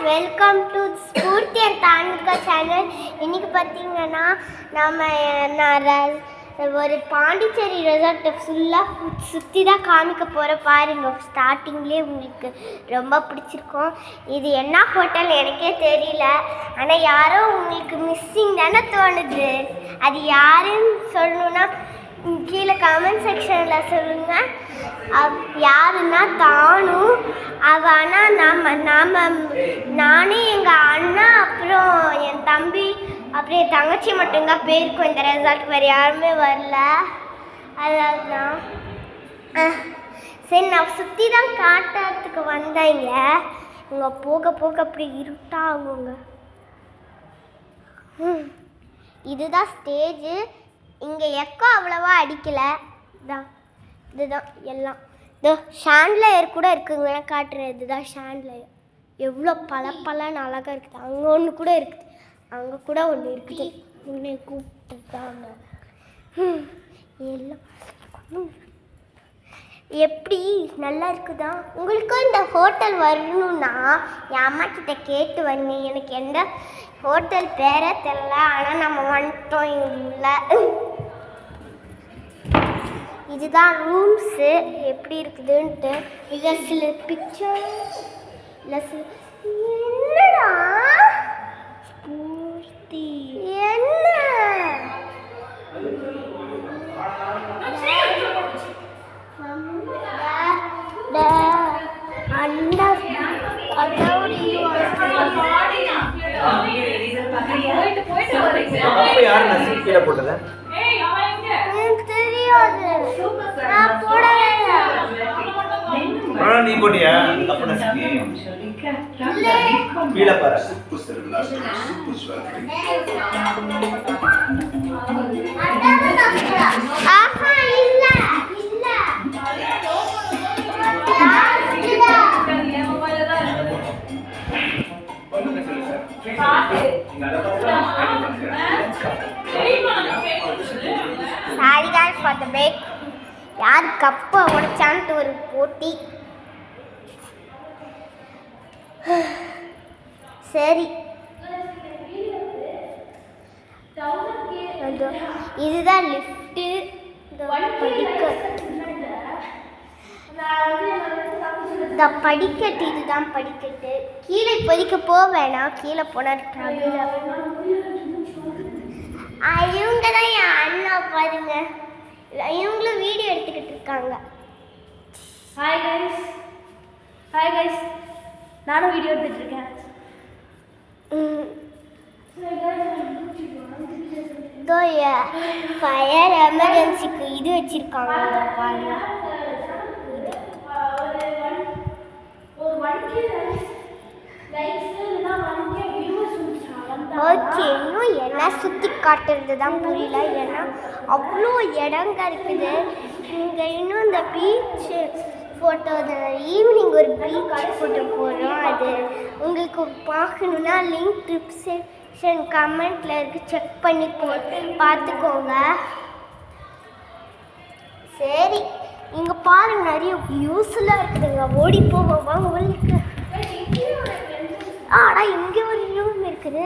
Welcome to Spoorthi and Thanika channel. இன்றைக்கி பார்த்தீங்கன்னா நான் ஒரு பாண்டிச்சேரி ரெசார்ட்டை ஃபுல்லாக சுற்றி தான் காமிக்க போகிறேன். பாருங்கள், ஸ்டார்டிங்லேயே உங்களுக்கு ரொம்ப பிடிச்சிருக்கும். இது என்ன ஹோட்டல் எனக்கே தெரியல, ஆனால் யாரோ உங்களுக்கு மிஸ்ஸிங் தானே தோணுது. அது யாருன்னு சொல்லணுன்னா கீழே கமெண்ட் செக்ஷனில் சொல்லுங்கள். யாருன்னா தானும் அவள். ஆனால் நானே எங்கள் அண்ணா அப்புறம் என் தம்பி அப்புறம் என் தங்கச்சி மட்டும்தான் போயிருக்கோம் இந்த ரெசார்ட்டுக்கு. வேறு யாருமே வரல. அதாவது தான் சரி, நான் சுற்றி தான் காட்டுறதுக்கு வந்தேங்க. இங்கே போக போக அப்படி இருட்டாகுங்க. இதுதான் ஸ்டேஜு. இங்கே எக்கோ அவ்வளோவா அடிக்கலை. இதுதான் எல்லாம். இதோ ஷாண்ட்லயர் கூட இருக்குங்க, காட்டுறேன். இதுதான் ஷாண்ட்லயர். எவ்வளோ பலன்னு அழகாக இருக்குது. அங்கே ஒன்று கூட இருக்குது, அங்கே கூட ஒன்று இருக்குது. உன்னை கூப்பிட்டுருக்காங்க எல்லாம். எப்படி நல்லா இருக்குதா? உங்களுக்கும் இந்த ஹோட்டல் வரணுன்னா என் அம்மா கிட்ட கேட்டு வந்தேன். எனக்கு எந்த ஹோட்டல் பேரே தெரில, ஆனால் நம்ம வந்துட்டோம். இல்லை, இதுதான் ரூம்ஸு எப்படி இருக்குதுன்ட்டு. இதை சில பிக்சர் இல்லை என்னடா ஸ்பூர்த்தி என்ன நீ போட்டியா? கீழே பாரு. Sorry guys for the break. யார் கப்பை உடைச்சான்ட்டு ஒரு போட்டி. சரி, இதுதான் லிஃப்ட்டு. படிக்கட்டு இதுதான் படிக்கட்டு. கீழே இப்போதைக்கு போக வேணாம், கீழே போனால் இவங்க தான் என் அண்ணா. பாருங்க, இவங்களும் வீடியோ எடுத்துக்கிட்டு இருக்காங்க. ஹாய் கைஸ், நானும் வீடியோ எடுத்துகிட்டு இருக்கேன். ஃபயர் எமர்ஜென்சிக்கு இது வச்சிருக்காங்க பாருங்க. ஓகே, இன்னும் என்ன சுற்றி காட்டுறது தான் புரியல, ஏன்னா அவ்வளோ இடங்க இருக்குது இங்கே. இன்னும் இந்த பீச் ஃபோட்டோ, ஈவினிங் ஒரு பீச் ஃபோட்டோ போடுறோம். அது உங்களுக்கு பார்க்கணுன்னா லிங்க் டிஸ்கிரிப்ஷன் கமெண்ட்டில் இருக்குது, செக் பண்ணி பார்த்துக்கோங்க. சரி, இங்கே பாருங்க, நிறைய வியூஸ்லாம் இருக்குதுங்க. ஓடி போவோம் உங்களுக்கு. ஆனால் இங்கே ஒரு ரூம் இருக்குது.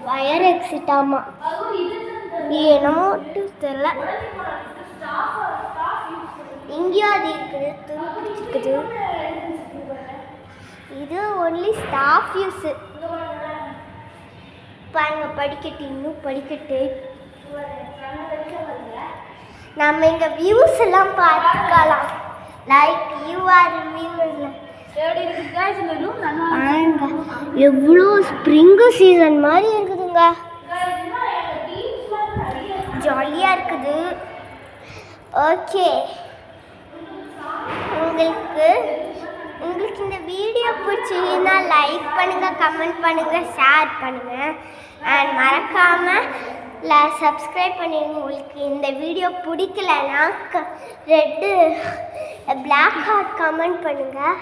Fire exit. ஆமாம், என்னமோ தெரியல. இங்கேயும் அது இருக்குது, இருக்குது. இது ஒன்லி ஸ்டாஃப் யூஸு. பாருங்க, படிக்கட்டு, இன்னும் படிக்கட்டு. நம்ம இங்கே வியூஸ் எல்லாம் பார்த்துக்கலாம். Like you are view. எவ்வளோ ஸ்ப்ரிங்கு சீசன் மாதிரி இருக்குதுங்க, ஜாலியாக இருக்குது. ஓகே, உங்களுக்கு இந்த வீடியோ பிடிச்சிங்கன்னா லைக் பண்ணுங்கள், கமெண்ட் பண்ணுங்கள், ஷேர் பண்ணுங்கள். அண்ட் மறக்காமல் சப்ஸ்கிரைப் பண்ணிடுங்க. உங்களுக்கு இந்த வீடியோ பிடிக்கலன்னா ரெட்டு பிளாக் ஹார்ட் கமெண்ட் பண்ணுங்கள்.